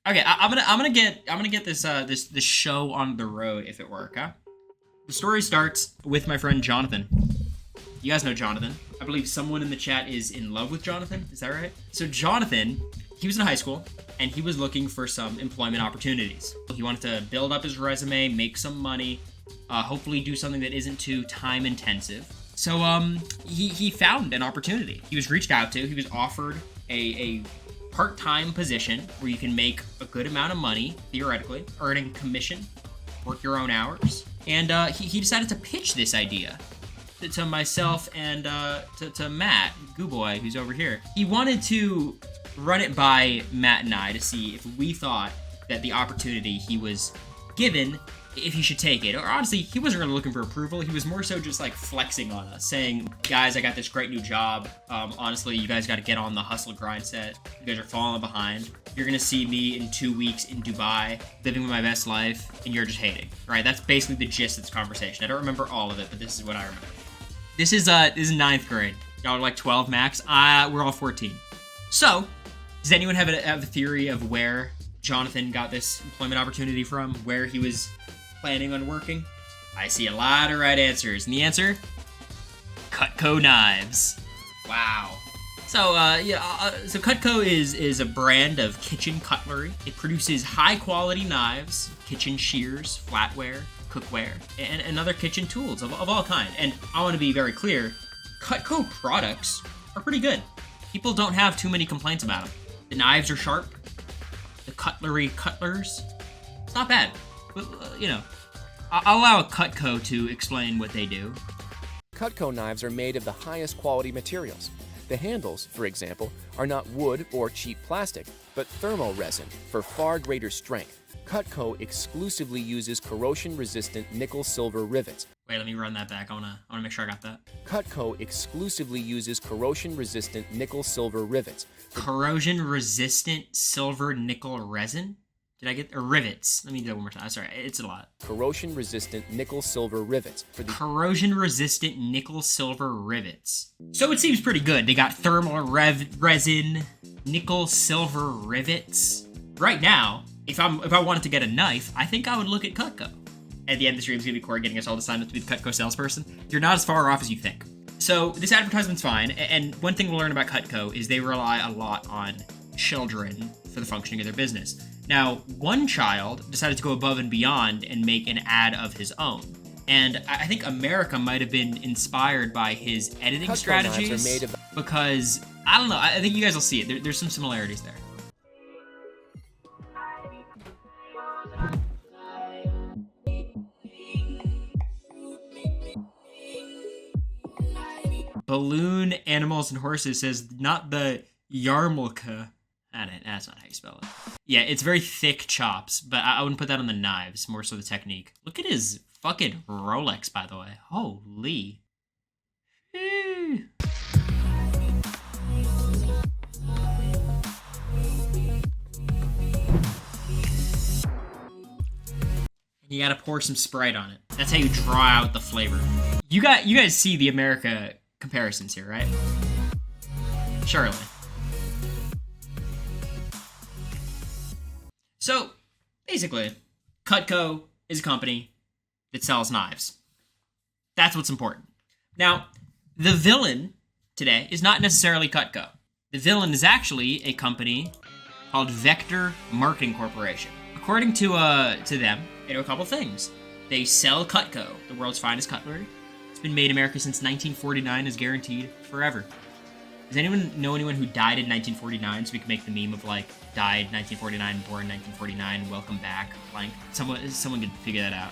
Okay, I'm gonna get this show on the road if it work, huh? The story starts with my friend Jonathan. You guys know Jonathan. I believe someone in the chat is in love with Jonathan. Is that right? So Jonathan, he was in high school and he was looking for some employment opportunities. He wanted to build up his resume, make some money, hopefully do something that isn't too time intensive. So he found an opportunity. He was reached out to. He was offered a part-time position where you can make a good amount of money, theoretically, earning commission, work your own hours. And he decided to pitch this idea to myself and to Matt, Gooboy, who's over here. He wanted to run it by Matt and I to see if we thought that the opportunity he was given, if he should take it. Or honestly, he wasn't really looking for approval. He was more so just like flexing on us, saying, guys, I got this great new job. Honestly, you guys got to get on the hustle grind set. You guys are falling behind. You're going to see me in 2 weeks in Dubai, living my best life, and you're just hating, right? That's basically the gist of this conversation. I don't remember all of it, but this is what I remember. This is ninth grade. Y'all are like 12 max. We're all 14. So, does anyone have a theory of where Jonathan got this employment opportunity from? Where he was planning on working? I see a lot of right answers. And the answer? Cutco Knives. Wow. So, so Cutco is a brand of kitchen cutlery. It produces high-quality knives, kitchen shears, flatware, cookware, and other kitchen tools of all kind. And I want to be very clear, Cutco products are pretty good. People don't have too many complaints about them. The knives are sharp. The cutlers, it's not bad. But, I'll allow Cutco to explain what they do. Cutco knives are made of the highest quality materials. The handles, for example, are not wood or cheap plastic, but thermal resin for far greater strength. Cutco exclusively uses corrosion-resistant nickel-silver rivets. Wait, let me run that back. I wanna make sure I got that. Cutco exclusively uses corrosion-resistant nickel-silver rivets. Corrosion-resistant silver nickel resin? Did I get... or rivets. Let me do that one more time. Sorry, it's a lot. Corrosion-resistant nickel-silver rivets. Corrosion-resistant nickel-silver rivets. So it seems pretty good. They got thermal resin, nickel-silver rivets. Right now, if I wanted to get a knife, I think I would look at Cutco. At the end of the stream is going to be Corey getting us all to sign up to be the Cutco salesperson. You're not as far off as you think. So this advertisement's fine, and one thing we'll learn about Cutco is they rely a lot on children for the functioning of their business. Now, one child decided to go above and beyond and make an ad of his own. And I think America might have been inspired by his editing Cutco strategies knives are made of... because, I don't know, I think you guys will see it. There's some similarities there. Balloon Animals and Horses says, not the yarmulke. That's not how you spell it. Yeah, it's very thick chops, but I wouldn't put that on the knives, more so the technique. Look at his fucking Rolex, by the way. Holy. You gotta pour some Sprite on it. That's how you draw out the flavor. You guys see the America comparisons here, right? Surely. So, basically, Cutco is a company that sells knives. That's what's important. Now, the villain today is not necessarily Cutco. The villain is actually a company called Vector Marketing Corporation. According to them, they do a couple things. They sell Cutco, the world's finest cutlery. It's been made in America since 1949, is guaranteed forever. Does anyone know anyone who died in 1949 so we can make the meme of like, died 1949, born 1949, welcome back, blank? Someone could figure that out.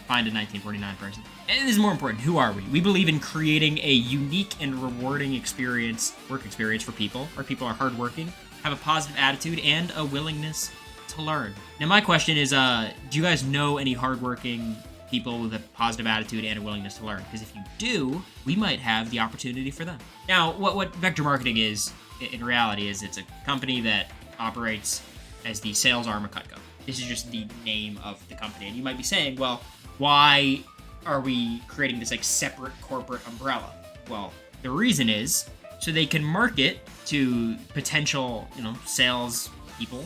Find a 1949 person. And this is more important, who are we? We believe in creating a unique and rewarding work experience for people. Our people are hardworking, have a positive attitude, and a willingness to learn. Now my question is, do you guys know any hardworking people with a positive attitude and a willingness to learn? Because if you do, we might have the opportunity for them. Now, what Vector Marketing is, in reality, is it's a company that operates as the sales arm of Cutco. This is just the name of the company. And you might be saying, well, why are we creating this like separate corporate umbrella? Well, the reason is so they can market to potential, sales people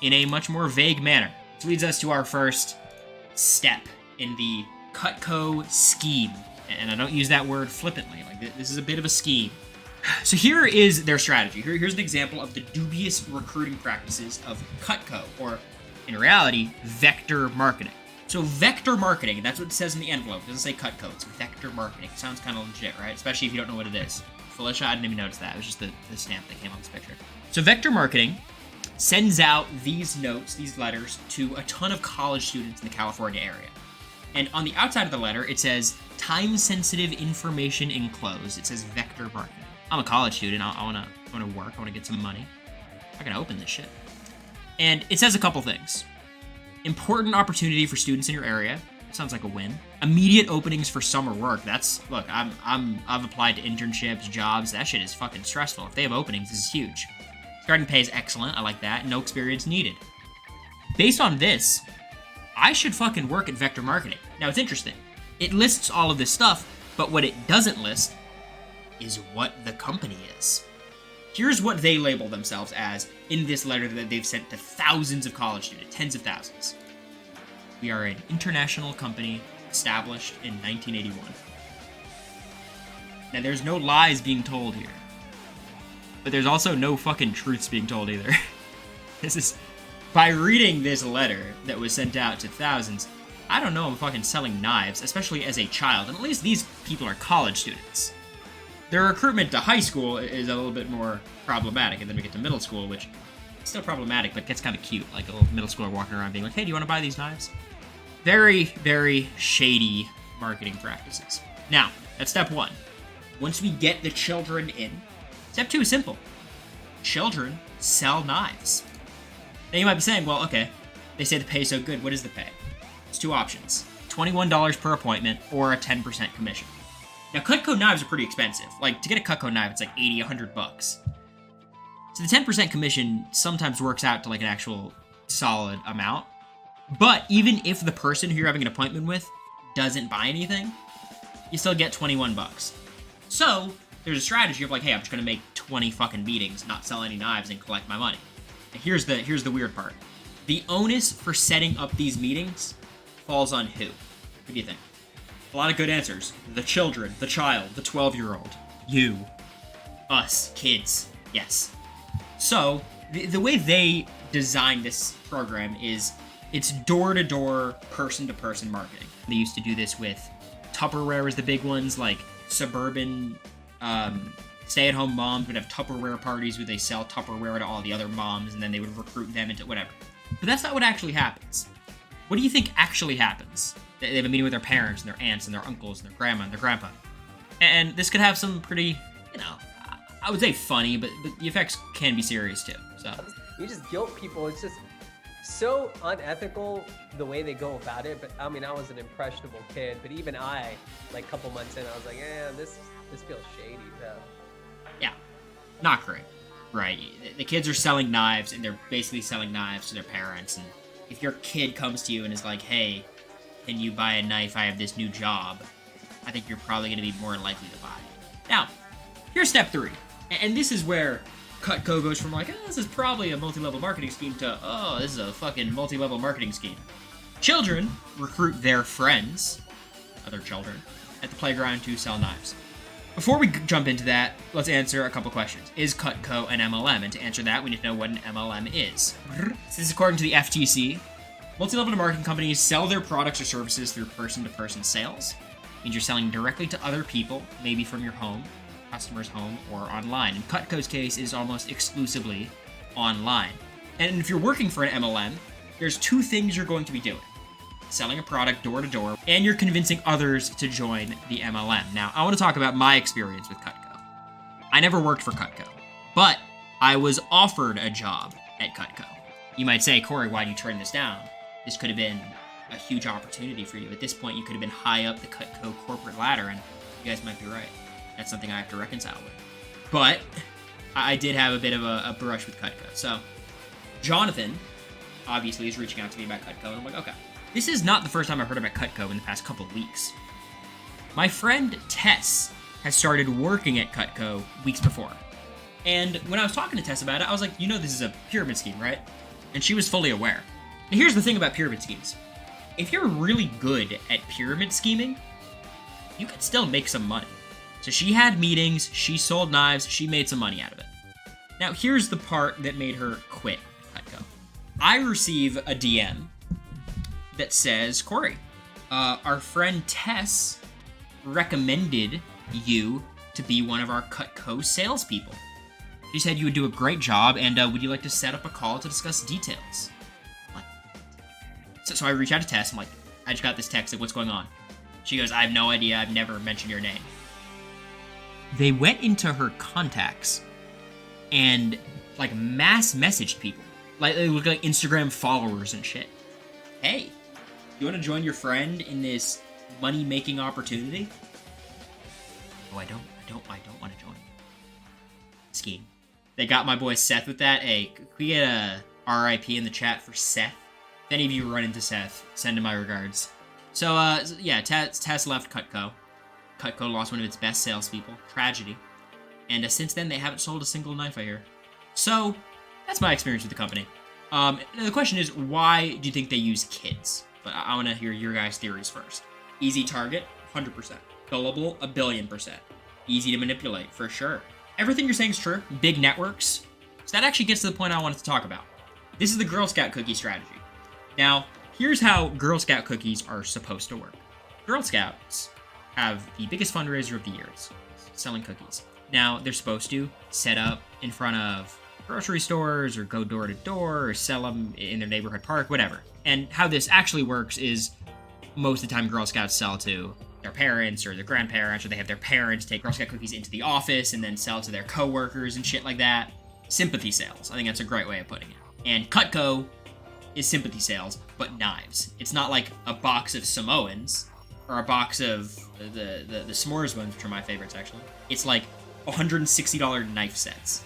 in a much more vague manner. Which leads us to our first step in the Cutco scheme. And I don't use that word flippantly. Like, this is a bit of a scheme. So here is their strategy. Here's an example of the dubious recruiting practices of Cutco, or in reality, vector marketing. So vector marketing, that's what it says in the envelope. It doesn't say Cutco, it's vector marketing. It sounds kind of legit, right? Especially if you don't know what it is. Felicia, I didn't even notice that. It was just the stamp that came on this picture. So vector marketing sends out these notes, these letters, to a ton of college students in the California area. And on the outside of the letter, it says, time-sensitive information enclosed. It says vector marketing. I'm a college student. I wanna work. I wanna get some money. I'm gonna open this shit. And it says a couple things. Important opportunity for students in your area. Sounds like a win. Immediate openings for summer work. Look, I've applied to internships, jobs. That shit is fucking stressful. If they have openings, this is huge. Starting pay is excellent. I like that. No experience needed. Based on this, I should fucking work at vector marketing. Now, it's interesting. It lists all of this stuff, but what it doesn't list is what the company is. Here's what they label themselves as in this letter that they've sent to thousands of college students, tens of thousands. We are an international company established in 1981. Now, there's no lies being told here. But there's also no fucking truths being told either. This is... By reading this letter that was sent out to thousands, I don't know I'm fucking selling knives, especially as a child, and at least these people are college students. Their recruitment to high school is a little bit more problematic, and then we get to middle school, which is still problematic, but gets kind of cute, like a little middle schooler walking around being like, hey, do you want to buy these knives? Very, very shady marketing practices. Now, that's step one. Once we get the children in, step two is simple. Children sell knives. Now you might be saying, well, okay, they say the pay is so good, what is the pay? It's two options. $21 per appointment or a 10% commission. Now, Cutco knives are pretty expensive. Like, to get a Cutco knife, it's like 80, 100 bucks. So the 10% commission sometimes works out to like an actual solid amount. But even if the person who you're having an appointment with doesn't buy anything, you still get 21 bucks. So there's a strategy of like, hey, I'm just gonna make 20 fucking meetings, not sell any knives, and collect my money. And here's the weird part. The onus for setting up these meetings falls on who? What do you think? A lot of good answers. The children, the child, the 12-year-old. You. Us. Kids. Yes. So, the way they design this program is it's door-to-door, person-to-person marketing. They used to do this with Tupperware as the big ones, like suburban stay-at-home moms would have Tupperware parties where they sell Tupperware to all the other moms, and then they would recruit them into whatever. But that's not what actually happens. What do you think actually happens? They have a meeting with their parents and their aunts and their uncles and their grandma and their grandpa. And this could have some pretty, I would say funny, but the effects can be serious too. So you just guilt people. It's just so unethical the way they go about it. But I mean, I was an impressionable kid, but even I, like a couple months in, I was like, this feels shady though. Yeah, not great. Right. The kids are selling knives, and they're basically selling knives to their parents. And if your kid comes to you and is like, hey, can you buy a knife? I have this new job. I think you're probably going to be more likely to buy it. Now, here's step three. And this is where Cutco goes from like, this is probably a multi-level marketing scheme to, this is a fucking multi-level marketing scheme. Children recruit their friends, other children, at the playground to sell knives. Before we jump into that, let's answer a couple questions. Is Cutco an MLM? And to answer that, we need to know what an MLM is. This is according to the FTC. Multi-level marketing companies sell their products or services through person-to-person sales. It means you're selling directly to other people, maybe from your home, customer's home, or online. In Cutco's case, it is almost exclusively online. And if you're working for an MLM, there's two things you're going to be doing. Selling a product door-to-door, and you're convincing others to join the MLM. Now, I want to talk about my experience with Cutco. I never worked for Cutco, but I was offered a job at Cutco. You might say, Corey, why did you turn this down? This could have been a huge opportunity for you. At this point, you could have been high up the Cutco corporate ladder, and you guys might be right. That's something I have to reconcile with. But I did have a bit of a brush with Cutco. So Jonathan, obviously, is reaching out to me about Cutco, and I'm like, okay. This is not the first time I've heard about Cutco in the past couple of weeks. My friend Tess has started working at Cutco weeks before. And when I was talking to Tess about it, I was like, this is a pyramid scheme, right? and she was fully aware. Now, here's the thing about pyramid schemes. If you're really good at pyramid scheming, you could still make some money. So she had meetings, she sold knives, she made some money out of it. Now, here's the part that made her quit Cutco. I receive a DM that says, Corey, our friend Tess recommended you to be one of our Cutco salespeople. She said you would do a great job, and would you like to set up a call to discuss details? What? So I reach out to Tess. I'm like, I just got this text. Like, what's going on? She goes, I have no idea. I've never mentioned your name. They went into her contacts and, like, mass messaged people. Like, they look like Instagram followers and shit. Hey, you want to join your friend in this money-making opportunity? No, I don't want to join. Scheme. They got my boy Seth with that. Hey, could we get a RIP in the chat for Seth? If any of you run into Seth, send him my regards. So, yeah, Tess left Cutco. Cutco lost one of its best salespeople. Tragedy. And since then, they haven't sold a single knife, I hear. So, that's my experience with the company. The question is, why do you think they use kids? But I want to hear your guys' theories first. Easy target, 100%. Gullible, 1,000,000,000%. Easy to manipulate, for sure. Everything you're saying is true. Big networks. So that actually gets to the point I wanted to talk about. This is the Girl Scout cookie strategy. Now, here's how Girl Scout cookies are supposed to work. Girl Scouts have the biggest fundraiser of the year. It's selling cookies. Now, they're supposed to set up in front of grocery stores or go door to door or sell them in their neighborhood park, whatever. And how this actually works is most of the time Girl Scouts sell to their parents or their grandparents, or they have their parents take Girl Scout cookies into the office and then sell to their coworkers and shit like that. Sympathy sales. I think that's a great way of putting it. And Cutco is sympathy sales, but knives. It's not like a box of Samoans or a box of the s'mores ones, which are my favorites actually. It's like $160 knife sets.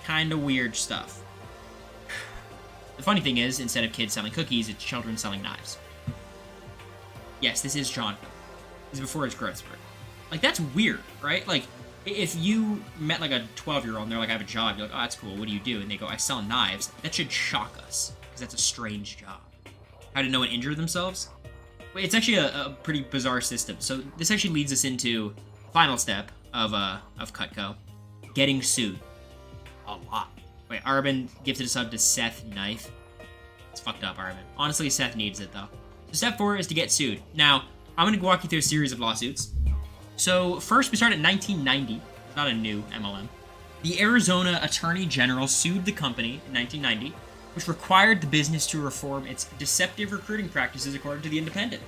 Kind of weird stuff. The funny thing is, instead of kids selling cookies, it's children selling knives. Yes, this is Jonathan. This is before his growth spurt. Like, that's weird, right? Like, if you met, like, a 12-year-old and they're like, I have a job, you're like, oh, that's cool, what do you do? And they go, I sell knives. That should shock us, because that's a strange job. How did no one injure themselves? Wait, it's actually a pretty bizarre system. So this actually leads us into the final step of Cutco. Getting sued. A lot. Wait, Arbin gifted a sub to Seth Knife. It's fucked up, Arbin. Honestly, Seth needs it, though. So step 4 is to get sued. Now, I'm going to walk you through a series of lawsuits. So first, we start at 1990. It's not a new MLM. The Arizona Attorney General sued the company in 1990, which required the business to reform its deceptive recruiting practices according to The Independent.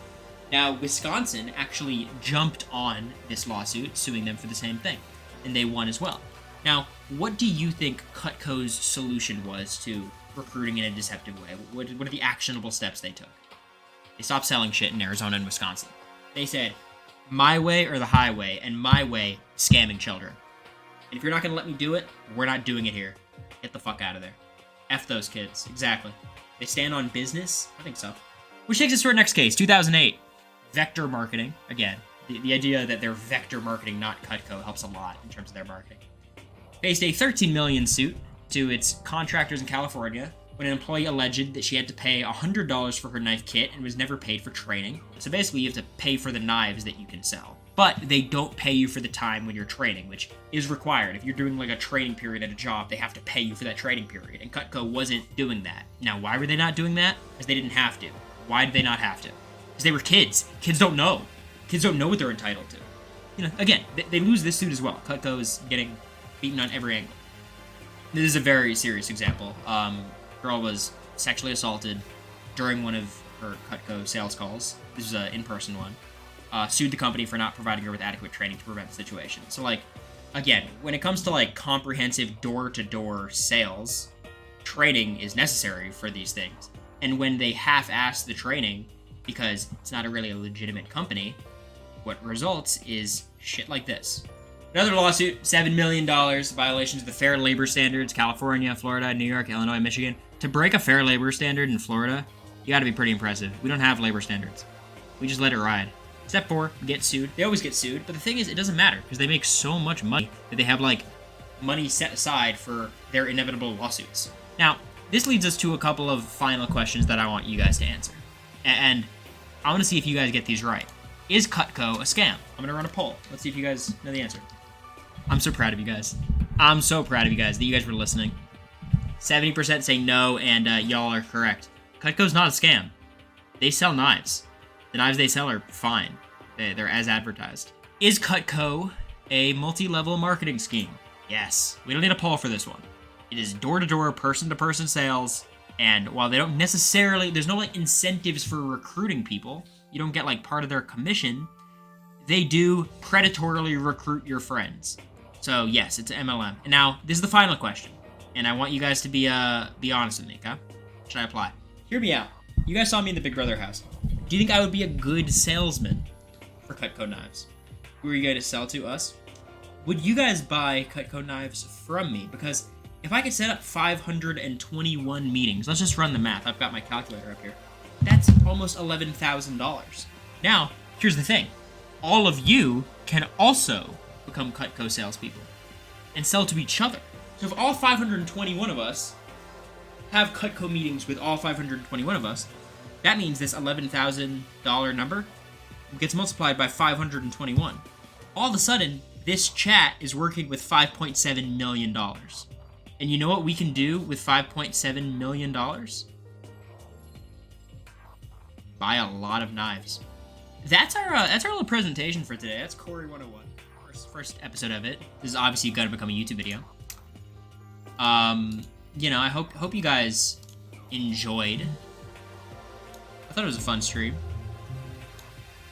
Now, Wisconsin actually jumped on this lawsuit, suing them for the same thing, and they won as well. Now, what do you think Cutco's solution was to recruiting in a deceptive way? What are the actionable steps they took? They stopped selling shit in Arizona and Wisconsin. They said, my way or the highway, and my way, scamming children. And if you're not going to let me do it, we're not doing it here. Get the fuck out of there. F those kids. Exactly. They stand on business? I think so. Which takes us to our next case, 2008. Vector marketing. Again, the idea that they're vector marketing, not Cutco, helps a lot in terms of their marketing. Faced a $13 million suit to its contractors in California when an employee alleged that she had to pay $100 for her knife kit and was never paid for training. So basically, you have to pay for the knives that you can sell. But they don't pay you for the time when you're training, which is required. If you're doing like a training period at a job, they have to pay you for that training period. And Cutco wasn't doing that. Now, why were they not doing that? Because they didn't have to. Why did they not have to? Because they were kids. Kids don't know. Kids don't know what they're entitled to. You know, again, they lose this suit as well. Cutco is getting beaten on every angle. This is a very serious example. Girl was sexually assaulted during one of her Cutco sales calls. This was an in-person one. Sued the company for not providing her with adequate training to prevent the situation. So, like, again, when it comes to, like, comprehensive door-to-door sales, training is necessary for these things. And when they half-ass the training, because it's not really a legitimate company, what results is shit like this. Another lawsuit, $7 million, violations of the Fair Labor Standards, California, Florida, New York, Illinois, Michigan. To break a fair labor standard in Florida, you gotta be pretty impressive. We don't have labor standards. We just let it ride. Step 4, get sued. They always get sued, but the thing is, it doesn't matter, because they make so much money that they have, like, money set aside for their inevitable lawsuits. Now, this leads us to a couple of final questions that I want you guys to answer. And I want to see if you guys get these right. Is Cutco a scam? I'm going to run a poll. Let's see if you guys know the answer. I'm so proud of you guys. I'm so proud of you guys that you guys were listening. 70% say no, and y'all are correct. Cutco's not a scam. They sell knives. The knives they sell are fine. They're as advertised. Is Cutco a multi-level marketing scheme? Yes. We don't need a poll for this one. It is door-to-door, person-to-person sales, and while they don't necessarily, there's no like incentives for recruiting people, you don't get like part of their commission, they do predatorily recruit your friends. So yes, it's MLM. And now, this is the final question, and I want you guys to be honest with me, okay? Should I apply? Hear me out. You guys saw me in the Big Brother house. Do you think I would be a good salesman for Cutco knives? Who are you going to sell to us? Would you guys buy Cutco knives from me? Because if I could set up 521 meetings, let's just run the math. I've got my calculator up here. That's almost $11,000. Now, here's the thing. All of you can also become Cutco salespeople and sell to each other. So if all 521 of us have Cutco meetings with all 521 of us, that means this $11,000 number gets multiplied by 521. All of a sudden, this chat is working with $5.7 million. And you know what we can do with $5.7 million? Buy a lot of knives. That's our little presentation for today. That's Corey 101. First episode of it. This is obviously going to become a YouTube video. You know, I hope you guys enjoyed. I thought it was a fun stream.